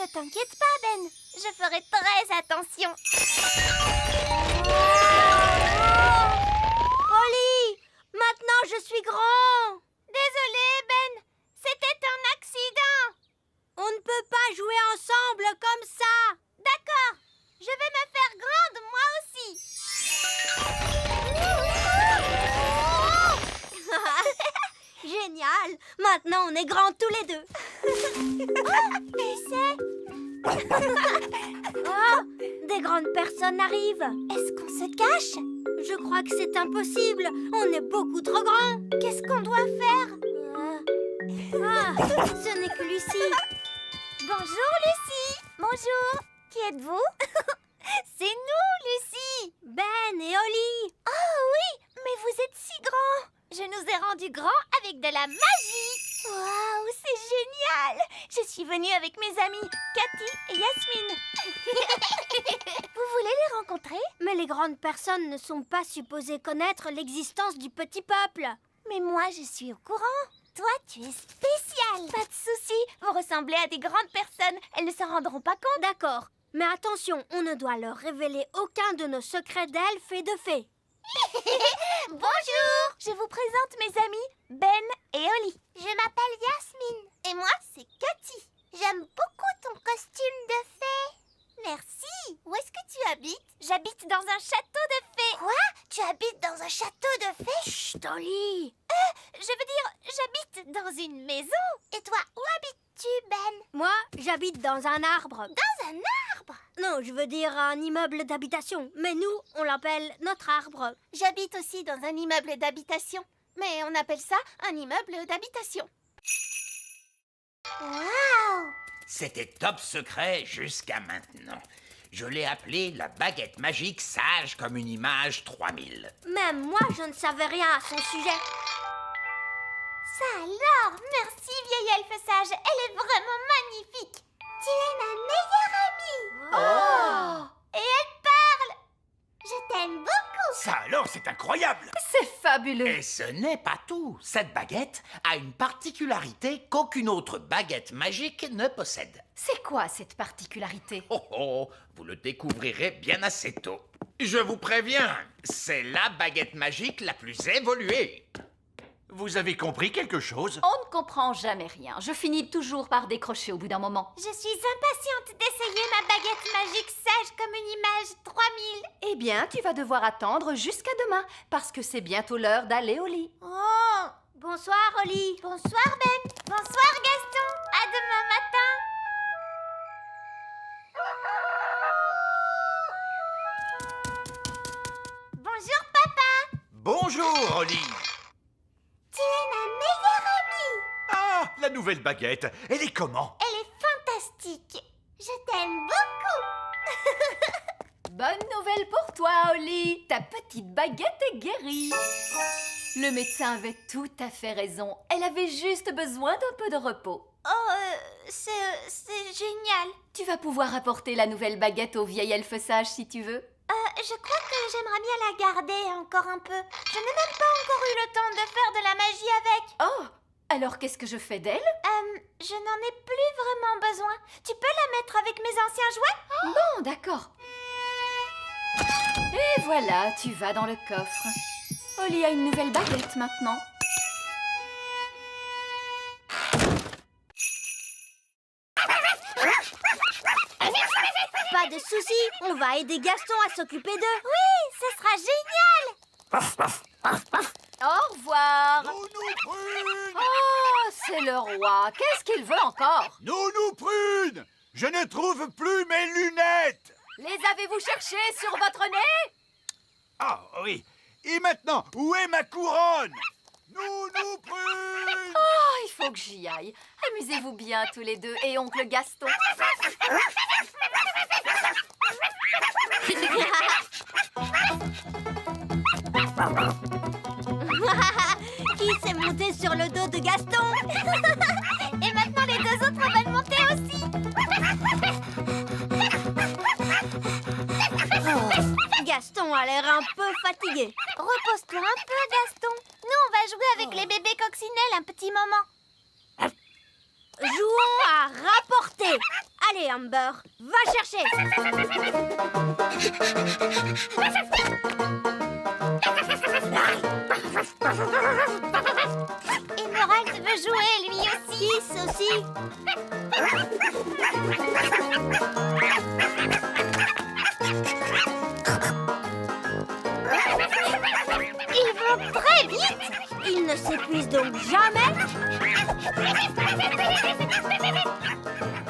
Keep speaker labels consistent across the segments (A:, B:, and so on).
A: Ne t'inquiète pas, Ben. Je ferai très attention.
B: Holly, maintenant je suis grand.
A: Désolée, Ben. C'était un accident.
B: On ne peut pas jouer ensemble comme ça.
A: D'accord. Je vais me faire grande, moi aussi.
B: Génial. Maintenant on est grands tous les deux.
A: Et c'est...
B: Oh, des grandes personnes arrivent.
A: Est-ce qu'on se cache?
B: Je crois que c'est impossible. On est beaucoup trop grands.
A: Qu'est-ce qu'on doit faire?
B: Ce n'est que Lucie.
A: Bonjour, Lucie. Bonjour. Qui êtes-vous? C'est nous, Lucie.
B: Ben et Holly.
A: Oh oui, mais vous êtes si grands. Je nous ai rendus grands avec de la magie. Waouh, c'est génial. Je suis venue avec mes amis, Cathy et Yasmine. Vous voulez les rencontrer?
B: Mais les grandes personnes ne sont pas supposées connaître l'existence du petit peuple.
A: Mais moi, je suis au courant. Toi, tu es spécial. Pas de souci. Vous ressemblez à des grandes personnes. Elles ne s'en rendront pas compte.
B: D'accord. Mais attention, on ne doit leur révéler aucun de nos secrets d'elfes et de fées.
A: Bonjour. Je vous présente mes amis, Ben et Holly. Je m'appelle Yasmine. Et moi, c'est Cathy. J'aime beaucoup ton costume de fée. Merci. Où est-ce que tu habites? J'habite dans un château de fées. Quoi? Tu habites dans un château de fées?
B: Chut, Holly.
A: Je veux dire, j'habite dans une maison. Et toi, où habites-tu, Ben?
B: Moi, j'habite dans un arbre.
A: Dans un arbre?
B: Non, je veux dire un immeuble d'habitation. Mais nous, on l'appelle notre arbre.
A: J'habite aussi dans un immeuble d'habitation. Mais on appelle ça un immeuble d'habitation. Waouh!
C: C'était top secret jusqu'à maintenant. Je l'ai appelé la baguette magique sage comme une image 3000.
B: Même moi, je ne savais rien à son sujet.
A: Ça alors! Merci, vieille elfe sage. Elle est vraiment magnifique. Tu es ma meilleure amie.
B: Oh!
A: Et elle parle. Je t'aime beaucoup.
C: Ça alors, c'est incroyable!
D: C'est fabuleux.
C: Et ce n'est pas tout. Cette baguette a une particularité qu'aucune autre baguette magique ne possède.
D: C'est quoi cette particularité?
C: Oh oh, vous le découvrirez bien assez tôt. Je vous préviens, c'est la baguette magique la plus évoluée. Vous avez compris quelque chose?
D: On ne comprend jamais rien. Je finis toujours par décrocher au bout d'un moment.
A: Je suis impatiente d'essayer ma baguette magique sage comme une image 3000.
D: Eh bien, tu vas devoir attendre jusqu'à demain, parce que c'est bientôt l'heure d'aller au lit.
A: Oh!
B: Bonsoir, Holly.
A: Bonsoir, Ben. Bonsoir, Gaston. À demain matin. Bonjour, papa.
E: Bonjour, Holly.
A: Tu es ma meilleure amie.
E: Ah, la nouvelle baguette. Elle est comment?
A: Elle est fantastique. Je t'aime beaucoup.
D: Bonne nouvelle pour toi, Holly. Ta petite baguette est guérie. Le médecin avait tout à fait raison. Elle avait juste besoin d'un peu de repos.
A: Oh, c'est génial.
D: Tu vas pouvoir apporter la nouvelle baguette au vieil elfe sage si tu veux.
A: Je crois que j'aimerais bien la garder encore un peu. Je n'ai même pas encore eu le temps de faire de la magie avec.
D: Oh, alors qu'est-ce que je fais d'elle?
A: Je n'en ai plus vraiment besoin. Tu peux la mettre avec mes anciens jouets?
D: Bon, d'accord. Et voilà, tu vas dans le coffre. Holly a une nouvelle baguette maintenant.
B: Pas de souci, on va aider Gaston à s'occuper d'eux.
A: Oui, ce sera génial.
D: Au revoir.
E: Nounou Prune!
D: Oh, c'est le roi. Qu'est-ce qu'il veut encore?
E: Nounou Prune! Je ne trouve plus mes lunettes!
D: Les avez-vous cherchées sur votre nez?
E: Ah oui. Et maintenant, où est ma couronne? Nounou Prune!
D: Oh, il faut que j'y aille. Amusez-vous bien tous les deux et oncle Gaston.
B: Qui s'est monté sur le dos de Gaston?
A: Et maintenant, les deux autres veulent monter aussi.
B: Gaston a l'air un peu fatigué.
A: Repose-toi un peu, Gaston. Nous, on va jouer avec les bébés coccinelles un petit moment.
B: Jouons à rapporter. Allez, Allez, Amber, va chercher.
A: Emerald veut jouer, lui aussi.
B: Kiss aussi.
A: Ils vont très vite.
B: Il ne s'épuise donc jamais.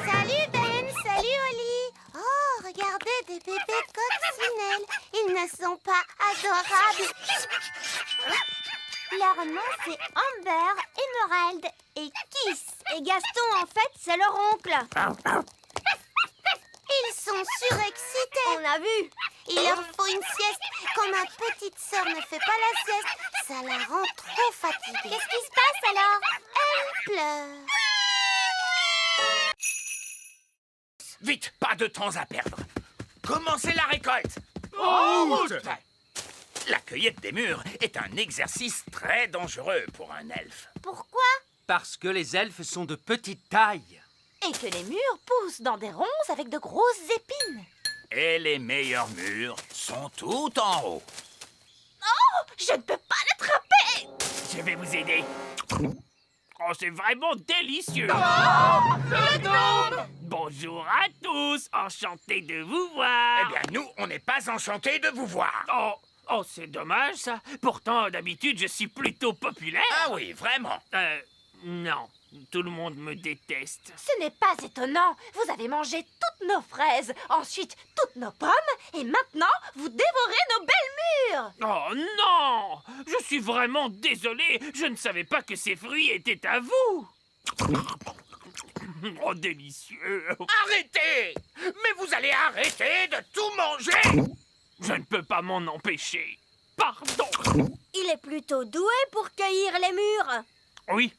A: Salut Ben, salut Oli. Oh, regardez des bébés coccinelles. Ils ne sont pas adorables. Leur nom c'est Amber, Emerald et Kiss.
B: Et Gaston, en fait, c'est leur oncle.
A: Ils sont surexcités.
B: On a vu.
A: Il leur faut une sieste. Quand ma petite sœur ne fait pas la sieste, ça la rend trop fatiguée. Qu'est-ce qui se passe alors? Elle pleure.
C: Vite, pas de temps à perdre. Commencez la récolte.
E: En route!
C: La cueillette des mûres est un exercice très dangereux pour un elfe.
A: Pourquoi?
F: Parce que les elfes sont de petite taille.
A: Et que les mûres poussent dans des ronces avec de grosses épines.
C: Et les meilleurs mûres sont tout en haut.
A: Je ne peux pas l'attraper.
G: Je vais vous aider. Oh, c'est vraiment délicieux. Bonjour à tous, enchanté de vous voir.
C: Eh bien, nous, on n'est pas enchantés de vous voir.
G: Oh, c'est dommage ça. Pourtant, d'habitude, je suis plutôt populaire.
C: Ah oui, vraiment.
G: Non, tout le monde me déteste.
A: Ce n'est pas étonnant. Vous avez mangé toutes nos fraises, ensuite toutes nos pommes, et maintenant vous dévorez nos belles mûres.
G: Oh non! Je suis vraiment désolé. Je ne savais pas que ces fruits étaient à vous. Oh, délicieux.
C: Arrêtez! Mais vous allez arrêter de tout manger!
G: Je ne peux pas m'en empêcher. Pardon.
B: Il est plutôt doué pour cueillir les mûres.
G: Oui,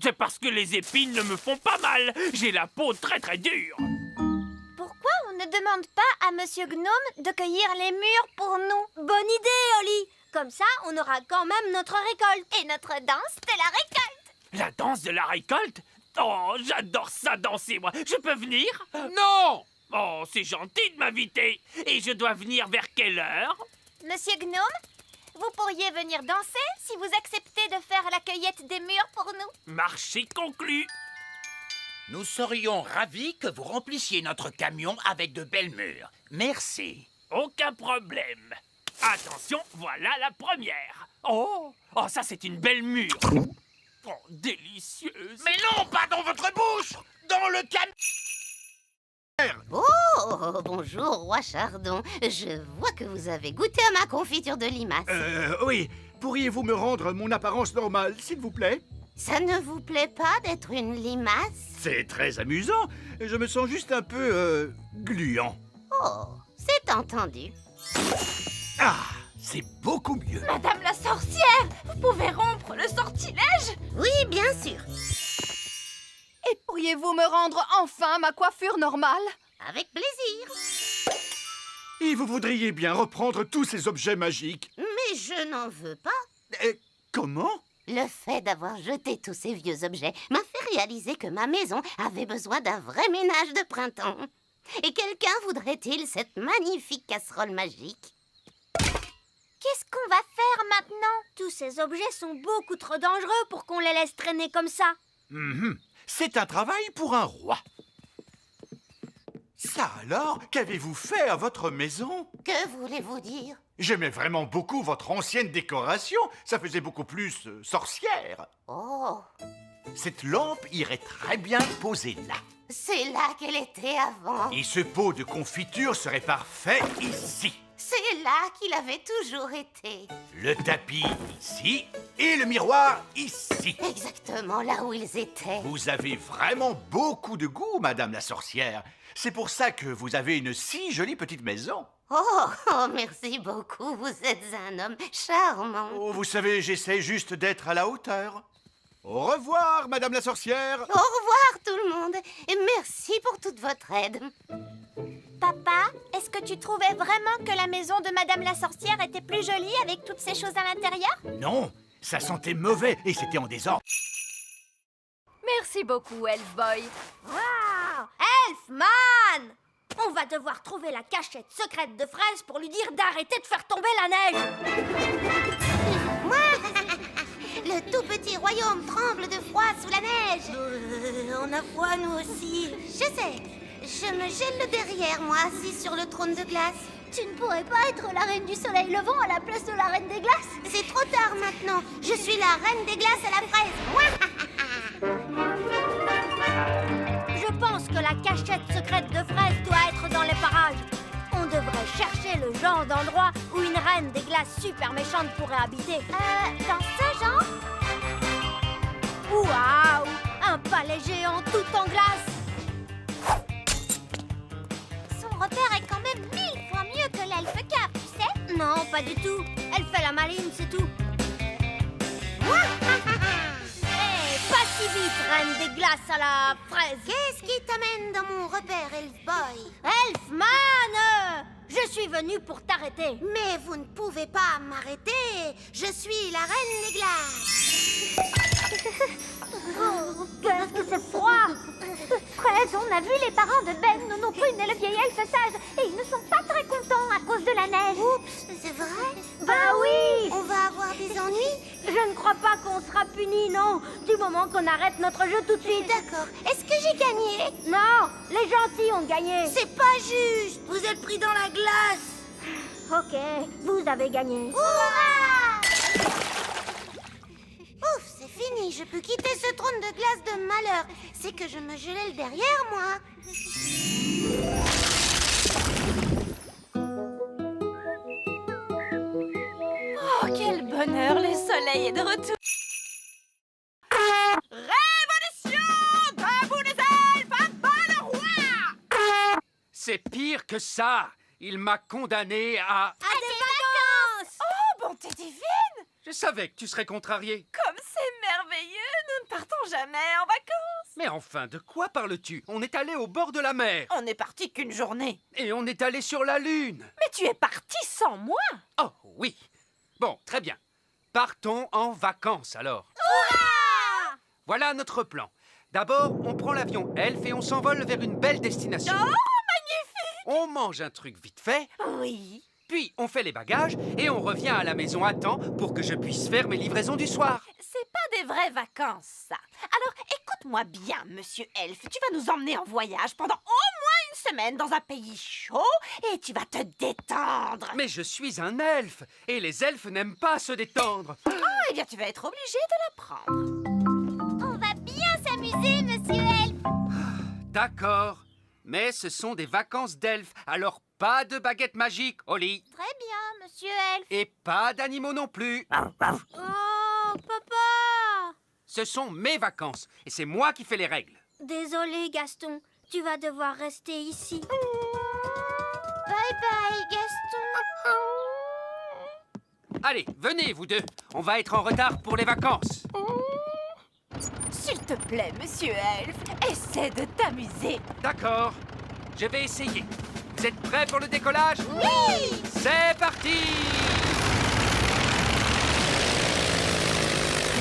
G: c'est parce que les épines ne me font pas mal. J'ai la peau très très dure.
A: Pourquoi on ne demande pas à Monsieur Gnome de cueillir les mûres pour nous?
B: Bonne idée, Oli. Comme ça, on aura quand même notre récolte.
A: Et notre danse de la récolte.
G: La danse de la récolte? Oh, j'adore ça danser, moi. Je peux venir?
C: Non!
G: Oh, c'est gentil de m'inviter. Et je dois venir vers quelle heure?
A: Monsieur Gnome, vous pourriez venir danser si vous acceptez de faire la cueillette des mûres pour nous.
G: Marché conclu.
C: Nous serions ravis que vous remplissiez notre camion avec de belles mûres. Merci.
G: Aucun problème. Attention, voilà la première. Oh, ça c'est une belle mûre. Oh, délicieuse.
C: Mais non, pas dans votre bouche! Dans le camion!
A: Oh, bonjour, roi Chardon. Je vois que vous avez goûté à ma confiture de limace.
E: Oui. Pourriez-vous me rendre mon apparence normale, s'il vous plaît?
A: Ça ne vous plaît pas d'être une limace?
E: C'est très amusant. Je me sens juste un peu, gluant.
A: Oh, c'est entendu.
E: Ah, c'est beaucoup mieux.
D: Madame la sorcière, vous pouvez rompre le sortilège?
A: Oui, bien sûr.
D: Et pourriez-vous me rendre enfin ma coiffure normale?
A: Avec plaisir.
E: Et vous voudriez bien reprendre tous ces objets magiques.
A: Mais je n'en veux pas.
E: Comment?
A: Le fait d'avoir jeté tous ces vieux objets m'a fait réaliser que ma maison avait besoin d'un vrai ménage de printemps. Et quelqu'un voudrait-il cette magnifique casserole magique? Qu'est-ce qu'on va faire maintenant?
B: Tous ces objets sont beaucoup trop dangereux pour qu'on les laisse traîner comme ça.
E: C'est un travail pour un roi. Ça alors, qu'avez-vous fait à votre maison?
A: Que voulez-vous dire?
E: J'aimais vraiment beaucoup votre ancienne décoration. Ça faisait beaucoup plus sorcière.
A: Oh,
E: Cette lampe irait très bien posée là.
A: c'est là qu'elle était avant.
E: Et ce pot de confiture serait parfait ici.
A: C'est là qu'il avait toujours été.
E: Le tapis ici et le miroir ici.
A: Exactement là où ils étaient.
E: Vous avez vraiment beaucoup de goût, Madame la sorcière. C'est pour ça que vous avez une si jolie petite maison.
A: Oh, merci beaucoup. Vous êtes un homme charmant.
E: Oh, vous savez, j'essaie juste d'être à la hauteur. Au revoir, Madame la sorcière.
A: Au revoir tout le monde et merci pour toute votre aide. Papa, est-ce que tu trouvais vraiment que la maison de Madame la sorcière était plus jolie avec toutes ces choses à l'intérieur?
E: Non, ça sentait mauvais et c'était en désordre.
D: Merci beaucoup, Elf Boy.
B: Waouh! Hé, Elfman! On va devoir trouver la cachette secrète de Fraise pour lui dire d'arrêter de faire tomber la neige.
A: Le tout petit royaume tremble de froid sous la neige.
B: On a froid, nous aussi.
A: Je sais. Je me gèle le derrière, moi, assis sur le trône de glace.
B: Tu ne pourrais pas être la reine du soleil levant à la place de la reine des glaces?
A: C'est trop tard maintenant. Je suis la reine des glaces à la fraise.
B: Je pense que la cachette secrète de Fraise doit être dans les parages. On devrait chercher le genre d'endroit où une reine des glaces super méchante pourrait habiter.
A: Dans ce genre?
B: Waouh! Un palais géant tout en glace!
A: Son repère est quand même 1000 fois mieux que l'elfe cave, tu sais?
B: Non, pas du tout. Elle fait la maline, c'est tout. Hé, pas si vite, reine des glaces à la fraise.
A: Qu'est-ce qui t'amène dans mon repère, Elf Boy?
B: Elfman! Je suis venue pour t'arrêter.
A: Mais vous ne pouvez pas m'arrêter. Je suis la reine des glaces.
B: Oh, qu'est-ce que c'est froid!
A: Fraise, on a vu les parents de Ben, Nono Prune et le vieil elfe sage, et ils ne sont pas très contents à cause de la neige. Oups, c'est vrai?
B: Bah oui!
A: On va avoir des ennuis?
B: Je ne crois pas qu'on sera punis, non, du moment qu'on arrête notre jeu tout de suite.
A: D'accord. Est-ce que j'ai gagné?
B: Non, les gentils ont gagné.
A: C'est pas juste.
B: Vous êtes pris dans la glace. Ok, vous avez gagné.
A: Hurrah! Ouf, c'est fini. Je peux quitter ce trône de glace de malheur. C'est que je me gelais le derrière, moi.
D: Oh, quel bonheur, le soleil est de retour.
F: C'est pire que ça. Il m'a condamné à...
B: À des vacances.
D: Oh, bonté divine!
F: Je savais que tu serais contrarié.
D: Comme c'est merveilleux, nous ne partons jamais en vacances.
F: Mais enfin, de quoi parles-tu? On est allé au bord de la mer.
D: On n'est parti qu'une journée.
F: Et on est allé sur la Lune.
D: Mais tu es parti sans moi.
F: Oh, oui. Bon, très bien. Partons en vacances, alors. Voilà notre plan. D'abord, on prend l'avion Elf et on s'envole vers une belle destination.
D: Oh, magnifique!
F: On mange un truc vite fait,
D: Oui.
F: puis on fait les bagages et on revient à la maison à temps pour que je puisse faire mes livraisons du soir.
D: C'est pas des vraies vacances, ça. Alors, écoute-moi bien, monsieur Elf. Tu vas nous emmener en voyage pendant au moins une semaine dans un pays chaud et tu vas te détendre.
F: Mais je suis un elfe et les elfes n'aiment pas se détendre.
D: Oh, eh bien, tu vas être obligé de l'apprendre.
A: On va bien s'amuser, monsieur Elf.
F: D'accord, mais ce sont des vacances d'elfes, alors pas de baguette magique au lit.
A: Très bien, monsieur Elf.
F: Et pas d'animaux non plus.
B: Oh, papa!
F: Ce sont mes vacances et c'est moi qui fais les règles.
B: Désolé, Gaston. Tu vas devoir rester ici.
A: Bye bye, Gaston.
F: Allez, venez vous deux. On va être en retard pour les vacances.
D: S'il te plaît, monsieur Elf, essaie de t'amuser.
F: D'accord, je vais essayer. Vous êtes prêts pour le décollage?
A: Oui!
F: C'est parti!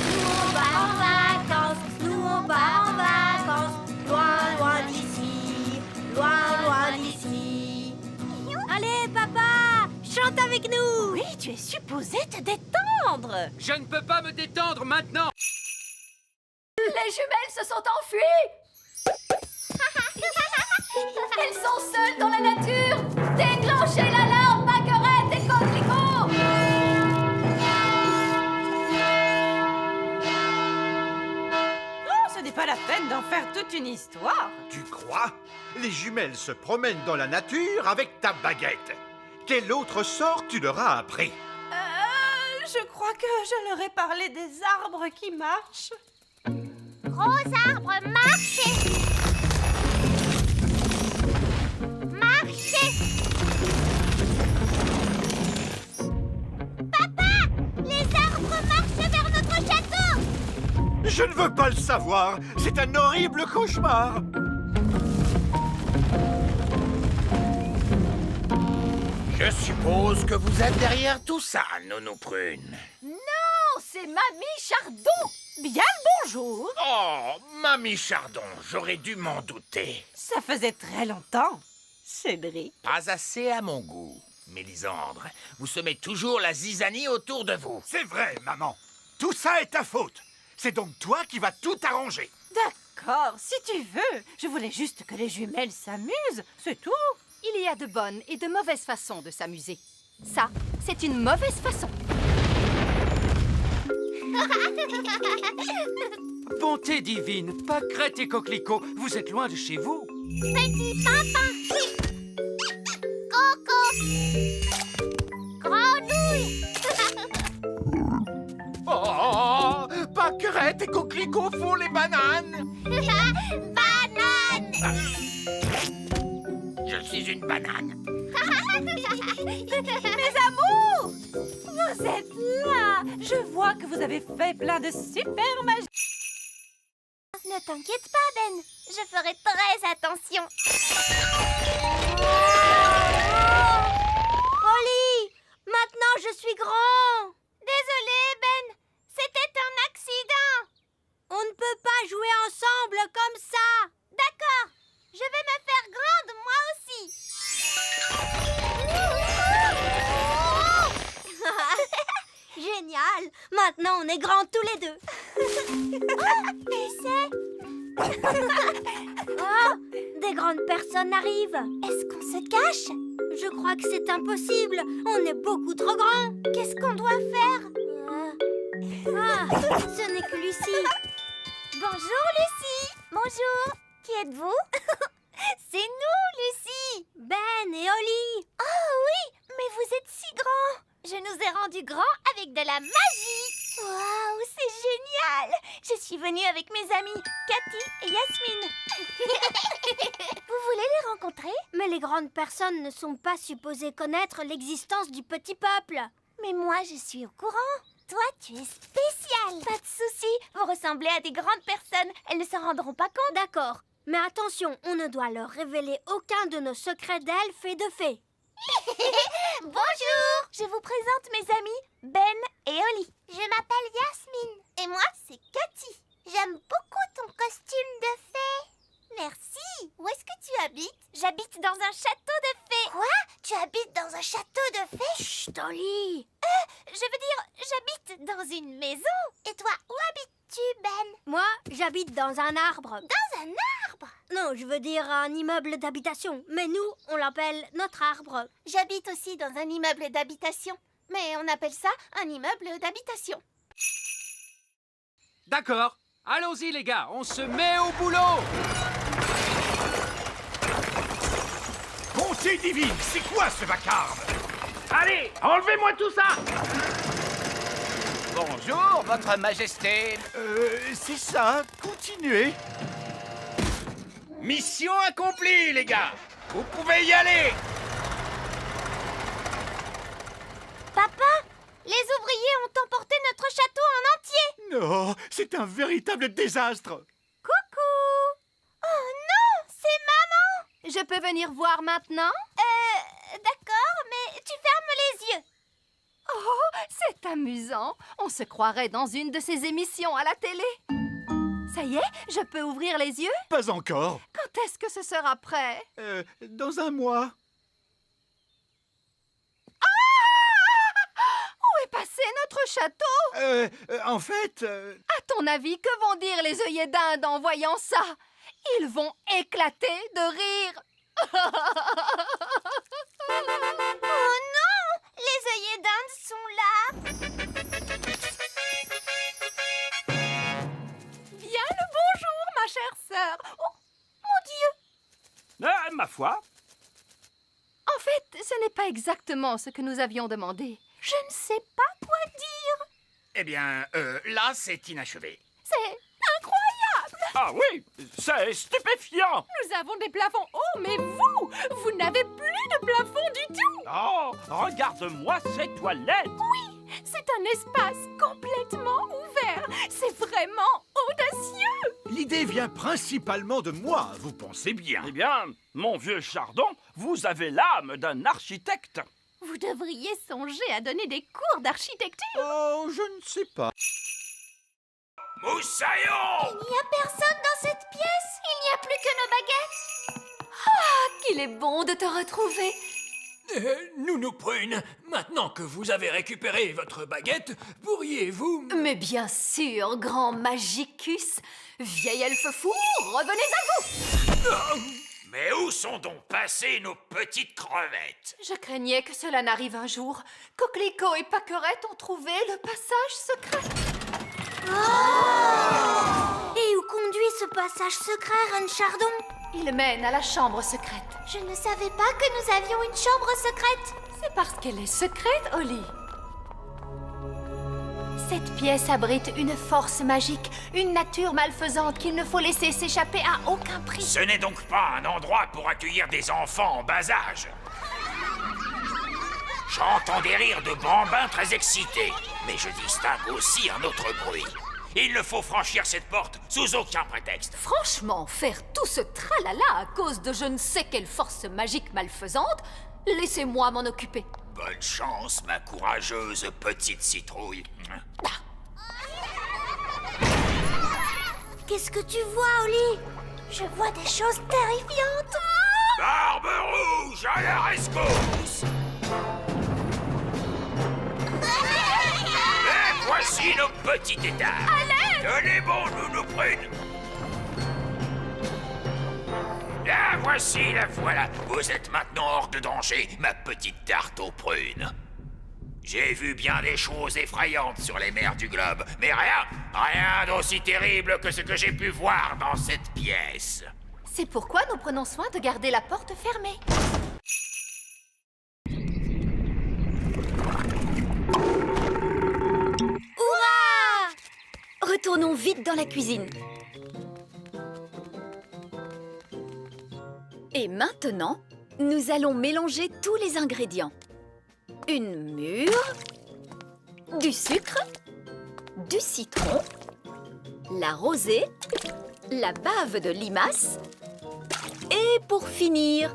B: Nous, on va en vacances. Nous, on va en vacances. Loin, loin d'ici. Loin, loin d'ici. Allez, papa! Chante avec nous!
D: Oui, tu es supposé te détendre.
F: Je ne peux pas me détendre maintenant.
D: Les jumelles se sont enfuies. Elles sont seules dans la nature. Déclenchez l'alarme, Marguerite et Coquelicot. Oh, ce n'est pas la peine d'en faire toute une histoire.
E: Tu crois? Les jumelles se promènent dans la nature avec ta baguette. Quel autre sort tu leur as appris?
D: Je crois que je leur ai parlé des arbres qui marchent.
A: Gros arbre, marchez! Marchez! Papa! Les arbres marchent vers notre château!
E: Je ne veux pas le savoir. C'est un horrible cauchemar.
C: Je suppose que vous êtes derrière tout ça, Nono Prune.
D: Non, c'est Mamie Chardon. Bien le Bonjour.
C: Oh, Mamie Chardon, j'aurais dû m'en douter.
D: Ça faisait très longtemps. Cédric.
C: Pas assez à mon goût. Mélisandre, vous semez toujours la zizanie autour de vous.
E: C'est vrai, maman. Tout ça est ta faute. C'est donc toi qui vas tout arranger.
D: D'accord, si tu veux. Je voulais juste que les jumelles s'amusent, c'est tout.
B: Il y a de bonnes et de mauvaises façons de s'amuser. Ça, c'est une mauvaise façon.
F: Bonté divine, pâquerette et coquelicot, vous êtes loin de chez vous.
A: Petit papa. Coco. Grenouille.
C: Oh, pâquerette et coquelicot font les bananes.
A: Banane.
C: Je suis une banane.
D: Mes amours, vous êtes là. Je vois que vous avez fait plein de super magie.
A: Ne t'inquiète pas, Ben. Je ferai très attention.
B: Oli, maintenant je suis grand.
A: Désolé, Ben. C'était un accident.
B: On ne peut pas jouer ensemble comme ça.
A: D'accord. Je vais me faire grande, moi aussi.
B: Génial. Maintenant on est grands tous les deux.
A: Et c'est...
B: Oh, des grandes personnes arrivent.
A: Est-ce qu'on se cache?
B: Je crois que c'est impossible. On est beaucoup trop grands.
A: Qu'est-ce qu'on doit faire?
B: Ah, ce n'est que Lucie.
A: Bonjour, Lucie. Bonjour. Qui êtes-vous? C'est nous, Lucie.
B: Ben et Oli.
A: Oh oui, mais vous êtes si grands. Je nous ai rendus grands avec de la magie. Waouh, c'est génial. Je suis venue avec mes amis Cathy et Yasmine. Vous voulez les rencontrer?
B: Mais les grandes personnes ne sont pas supposées connaître l'existence du petit peuple.
A: Mais moi, je suis au courant. Toi, tu es spécial. Pas de souci. Vous ressemblez à des grandes personnes. Elles ne s'en rendront pas compte.
B: D'accord. Mais attention, on ne doit leur révéler aucun de nos secrets d'elfes et de fées.
A: Bonjour. Je vous présente mes amis Ben et Oli. Je m'appelle Yasmine. Et moi, c'est Cathy. J'aime beaucoup ton costume de fée. Merci. Où est-ce que tu habites? J'habite dans un château de fées. Quoi? Tu habites dans un château de fées?
B: Chut, Oli.
A: Je veux dire, j'habite dans une maison. Et toi, où habites-tu, Ben?
B: Moi, j'habite dans un arbre.
A: Dans un arbre?
B: Non, je veux dire un immeuble d'habitation. Mais nous, on l'appelle notre arbre.
A: J'habite aussi dans un immeuble d'habitation. Mais on appelle ça un immeuble d'habitation.
F: D'accord, allons-y les gars, on se met au boulot.
E: Bonté divine, c'est quoi ce vacarme?
G: Allez, enlevez-moi tout ça.
C: Bonjour, votre majesté.
E: C'est ça, continuez.
C: Mission accomplie, les gars. Vous pouvez y aller.
A: Papa, les ouvriers ont emporté notre château en entier.
E: Non, c'est un véritable désastre.
A: Coucou. Oh non, c'est maman.
B: Je peux venir voir maintenant?
A: D'accord, mais tu fermes les yeux.
B: Oh, c'est amusant. On se croirait dans une de ces émissions à la télé. Ça y est, je peux ouvrir les yeux?
E: Pas encore.
B: Quand est-ce que ce sera prêt?
E: Dans un mois.
B: Où est passé notre château?
E: En fait...
B: À ton avis, que vont dire les œillets d'Inde en voyant ça? Ils vont éclater de rire.
A: Oh non, les œillets d'Inde sont là.
B: Bien le bonjour, ma chère sœur. Oh, mon Dieu!
G: Ma foi.
B: En fait, ce n'est pas exactement ce que nous avions demandé. Je ne sais pas quoi dire.
C: Eh bien, là, c'est inachevé.
B: C'est incroyable!
G: Ah oui, c'est stupéfiant.
B: Nous avons des plafonds hauts, mais vous n'avez plus de plafond du tout!
G: Oh, regarde-moi ces toilettes.
B: C'est un espace complètement ouvert. C'est vraiment audacieux!
E: L'idée vient principalement de moi, vous pensez bien.
G: Eh bien, mon vieux Chardon, vous avez l'âme d'un architecte.
B: Vous devriez songer à donner des cours d'architecture.
E: Oh, je ne sais pas.
C: Moussaillon!
A: Il n'y a personne dans cette pièce. Il n'y a plus que nos baguettes.
B: Qu'il est bon de te retrouver.
G: Nounou Prune, maintenant que vous avez récupéré votre baguette, pourriez-vous...
B: Mais bien sûr, grand Magicus. Vieil elfe fou, revenez à vous.
C: Mais où sont donc passées nos petites crevettes?
B: Je craignais que cela n'arrive un jour. Coquelicot et Paquerette ont trouvé le passage secret.
A: Et où conduit ce passage secret, Reine Chardon?
B: Il mène à la chambre secrète.
A: Je ne savais pas que nous avions une chambre secrète.
B: C'est parce qu'elle est secrète, Holly. Cette pièce abrite une force magique, une nature malfaisante qu'il ne faut laisser s'échapper à aucun prix.
C: Ce n'est donc pas un endroit pour accueillir des enfants en bas âge. J'entends des rires de bambins très excités, mais je distingue aussi un autre bruit. Il ne faut franchir cette porte sous aucun prétexte.
B: Franchement, faire tout ce tralala à cause de je ne sais quelle force magique malfaisante, laissez-moi m'en occuper.
C: Bonne chance, ma courageuse petite citrouille.
A: Qu'est-ce que tu vois, Holly? Je vois des choses terrifiantes.
C: Barbe rouge à la rescousse! Et voici nos petits états. Tenez bon, Nounou Prune. La voici, la voilà. Vous êtes maintenant hors de danger, ma petite tarte aux prunes. J'ai vu bien des choses effrayantes sur les mers du globe, mais rien d'aussi terrible que ce que j'ai pu voir dans cette pièce.
B: C'est pourquoi nous prenons soin de garder la porte fermée.
H: Retournons vite dans la cuisine. Et maintenant, nous allons mélanger tous les ingrédients. Une mûre, du sucre, du citron, la rosée, la bave de limace et pour finir,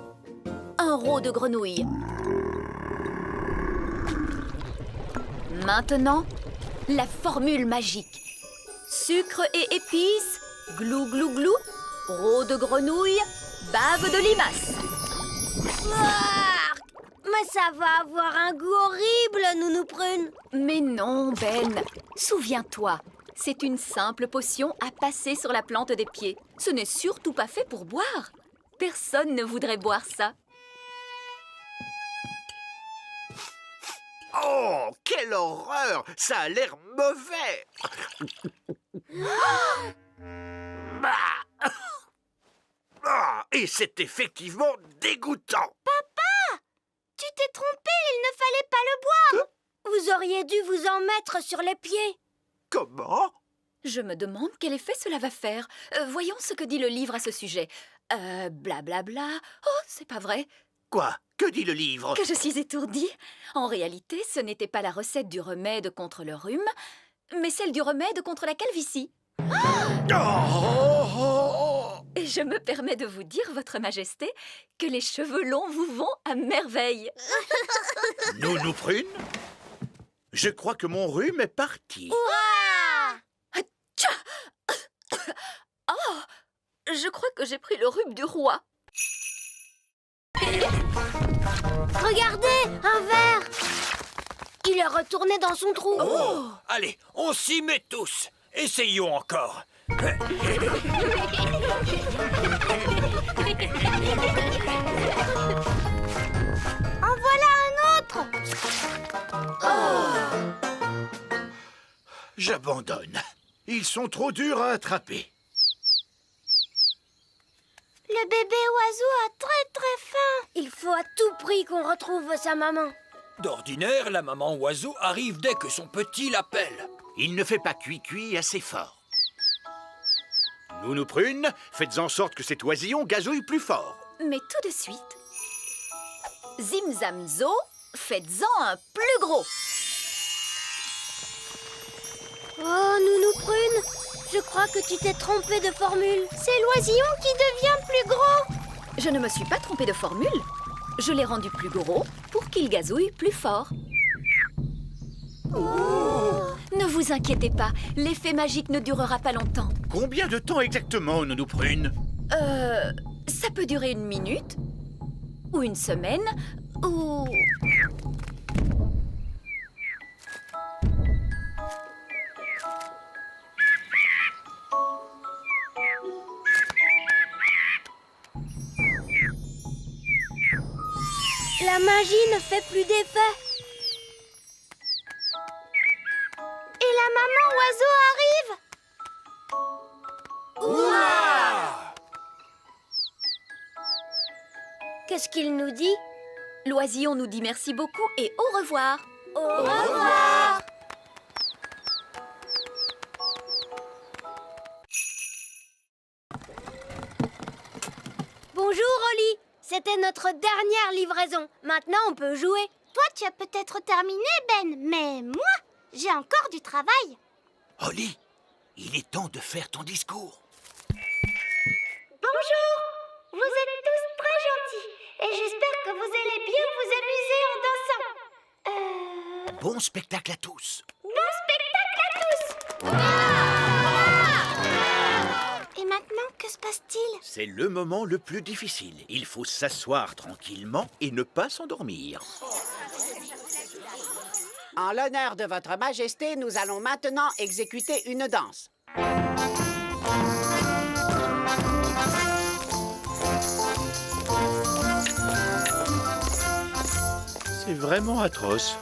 H: un rot de grenouille. Maintenant, la formule magique. Sucre et épices, glou glou glou, rot de grenouille, bave de limace.
A: Mais ça va avoir un goût horrible, Nounou Prune.
H: Mais non, Ben. Souviens-toi, c'est une simple potion à passer sur la plante des pieds. Ce n'est surtout pas fait pour boire. Personne ne voudrait boire ça.
E: Oh, quelle horreur! Ça a l'air mauvais! Et c'est effectivement dégoûtant!
A: Tu t'es trompé, il ne fallait pas le boire. Vous auriez dû vous en mettre sur les pieds.
E: Comment?
H: Je me demande quel effet cela va faire. Voyons ce que dit le livre à ce sujet. Blablabla. Oh, c'est pas vrai.
E: Quoi? Que dit le livre?
H: Que je suis étourdie. En réalité, ce n'était pas la recette du remède contre le rhume, mais celle du remède contre la calvitie. Et je me permets de vous dire, Votre Majesté, que les cheveux longs vous vont à merveille.
E: Nounou Prune? Je crois que mon rhume est parti.
H: Oh, je crois que j'ai pris le rhume du roi.
A: Regardez, un verre. Il est retourné dans son trou.
G: Allez, on s'y met tous. Essayons encore.
A: En voilà un autre.
E: J'abandonne. Ils sont trop durs à attraper.
A: Le bébé oiseau a très faim. Il faut à tout prix qu'on retrouve sa maman.
G: D'ordinaire, la maman oiseau arrive dès que son petit l'appelle.
E: Il ne fait pas cuit assez fort. Nounou Prune, faites en sorte que cet oisillon gazouille plus fort.
H: Mais tout de suite, Zim Zam Zo, faites-en un plus gros.
A: Oh, Nounou Prune, je crois que tu t'es trompée de formule. C'est l'oisillon qui devient plus gros.
H: Je ne me suis pas trompée de formule. Je l'ai rendu plus gros pour qu'il gazouille plus fort. Ne Ne vous inquiétez pas, l'effet magique ne durera pas longtemps.
E: Combien de temps exactement, Nounou Prune?
H: Ça peut durer 1 minute, ou 1 semaine, ou...
B: La magie ne fait plus d'effet. Et la maman oiseau arrive. Qu'est-ce qu'il nous dit?
H: L'oisillon nous dit merci beaucoup et au revoir.
B: Au revoir. Bonjour Oli. C'était notre dernière livraison. Maintenant, on peut jouer.
A: Toi, tu as peut-être terminé, Ben, mais moi, j'ai encore du travail.
E: Holly, il est temps de faire ton discours.
B: Bonjour. Vous êtes tous très gentils. Et j'espère que vous allez bien vous amuser en dansant.
E: Bon spectacle à tous.
B: Bon spectacle à tous.
A: Et maintenant, que se passe-t-il?
E: C'est le moment le plus difficile. Il faut s'asseoir tranquillement et ne pas s'endormir.
I: En l'honneur de votre majesté, nous allons maintenant exécuter une danse.
E: C'est vraiment atroce.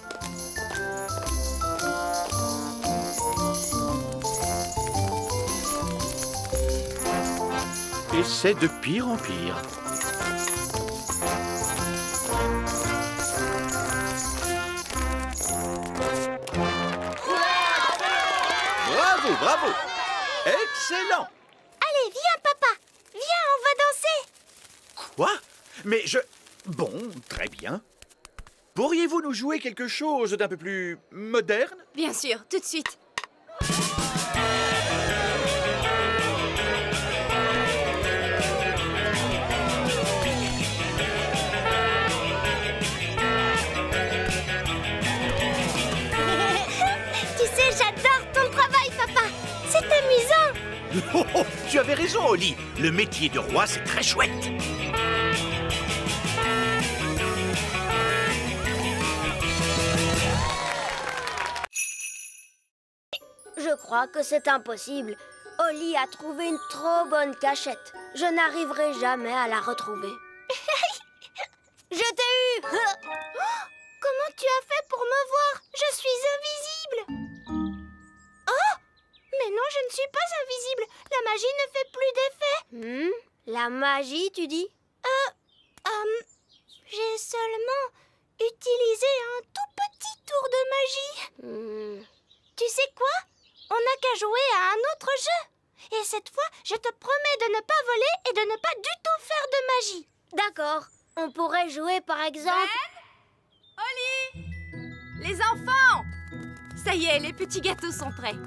E: Et c'est de pire en pire. Bravo, bravo! Excellent!
A: Allez, viens, papa. Viens, on va danser.
E: Quoi? Mais je... Bon, très bien. Pourriez-vous nous jouer quelque chose d'un peu plus moderne?
H: Bien sûr, tout de suite.
A: Tu sais, j'adore ton travail, papa. C'est amusant.
E: Oh, oh, tu avais raison, Holly. Le métier de roi, c'est très chouette.
B: Je crois que c'est impossible. Oli a trouvé une trop bonne cachette. Je n'arriverai jamais à la retrouver. Je t'ai eu.
A: Comment tu as fait pour me voir? Je suis invisible. Oh! Mais non, je ne suis pas invisible. La magie ne fait plus d'effet.
B: La magie, tu dis?
A: J'ai seulement utilisé un tout petit tour de magie. Tu sais quoi? On n'a qu'à jouer à un autre jeu. Et cette fois, je te promets de ne pas voler et de ne pas du tout faire de magie.
B: D'accord. On pourrait jouer, par exemple...
H: Oli! Les enfants! Ça y est, les petits gâteaux sont prêts.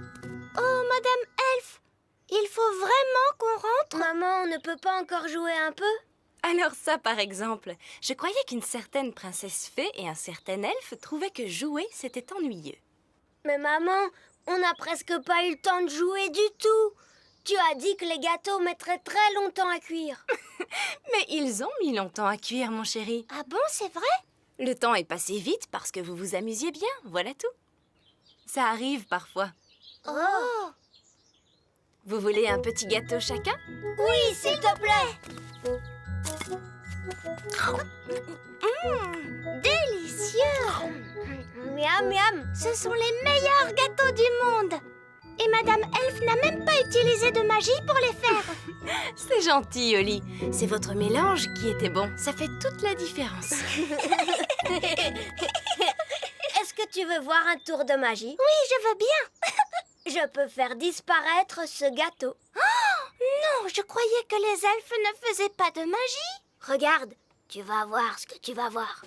A: Oh, Madame Elf, il faut vraiment qu'on rentre.
B: Maman, on ne peut pas encore jouer un peu?
J: Alors ça, par exemple, je croyais qu'une certaine princesse fée et un certain elfe trouvaient que jouer, c'était ennuyeux.
B: Mais maman, on n'a presque pas eu le temps de jouer du tout. Tu as dit que les gâteaux mettraient très longtemps à cuire.
J: Mais ils ont mis longtemps à cuire, mon chéri.
A: Ah bon, c'est vrai?
J: Le temps est passé vite parce que vous vous amusiez bien, voilà tout. Ça arrive parfois.
A: Oh!
J: Vous voulez un petit gâteau chacun?
B: Oui, s'il te plaît.
A: Délicieux!
B: Miam, miam.
A: Ce sont les meilleurs gâteaux du monde. Et Madame Elf n'a même pas utilisé de magie pour les faire.
J: C'est gentil, Oli. C'est votre mélange qui était bon. Ça fait toute la différence.
B: Est-ce que tu veux voir un tour de magie?
A: Oui, je veux bien.
B: Je peux faire disparaître ce gâteau.
A: Non, je croyais que les elfes ne faisaient pas de magie.
B: Regarde, tu vas voir ce que tu vas voir.